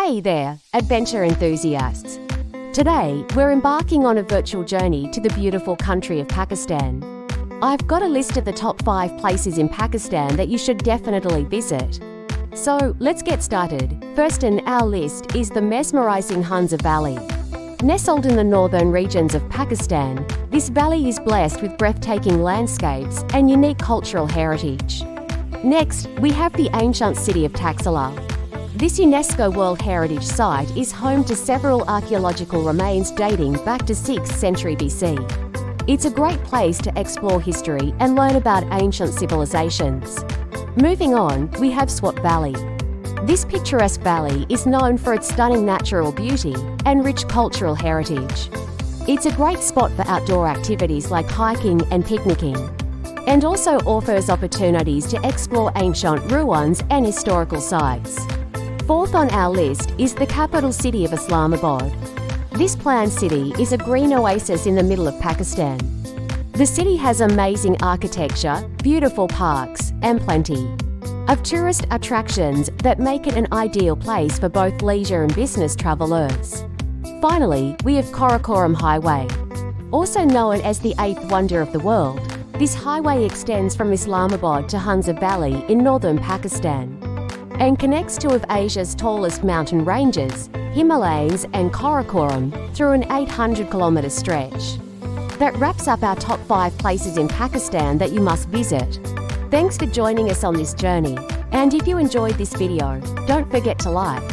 Hey there, adventure enthusiasts! Today, we're embarking on a virtual journey to the beautiful country of Pakistan. I've got a list of the top 5 places in Pakistan that you should definitely visit. So, let's get started. First on our list is the mesmerizing Hunza Valley. Nestled in the northern regions of Pakistan, this valley is blessed with breathtaking landscapes and unique cultural heritage. Next, we have the ancient city of Taxila. This UNESCO World Heritage Site is home to several archaeological remains dating back to 6th century BC. It's a great place to explore history and learn about ancient civilizations. Moving on, we have Swat Valley. This picturesque valley is known for its stunning natural beauty and rich cultural heritage. It's a great spot for outdoor activities like hiking and picnicking, and also offers opportunities to explore ancient ruins and historical sites. Fourth on our list is the capital city of Islamabad. This planned city is a green oasis in the middle of Pakistan. The city has amazing architecture, beautiful parks, and plenty of tourist attractions that make it an ideal place for both leisure and business travelers. Finally, we have Karakoram Highway. Also known as the 8th wonder of the world, this highway extends from Islamabad to Hunza Valley in northern Pakistan and connects two of Asia's tallest mountain ranges, Himalayas and Karakoram, through an 800-kilometer stretch. That wraps up our top 5 places in Pakistan that you must visit. Thanks for joining us on this journey. And if you enjoyed this video, don't forget to like,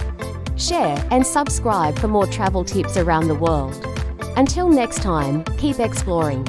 share and subscribe for more travel tips around the world. Until next time, keep exploring.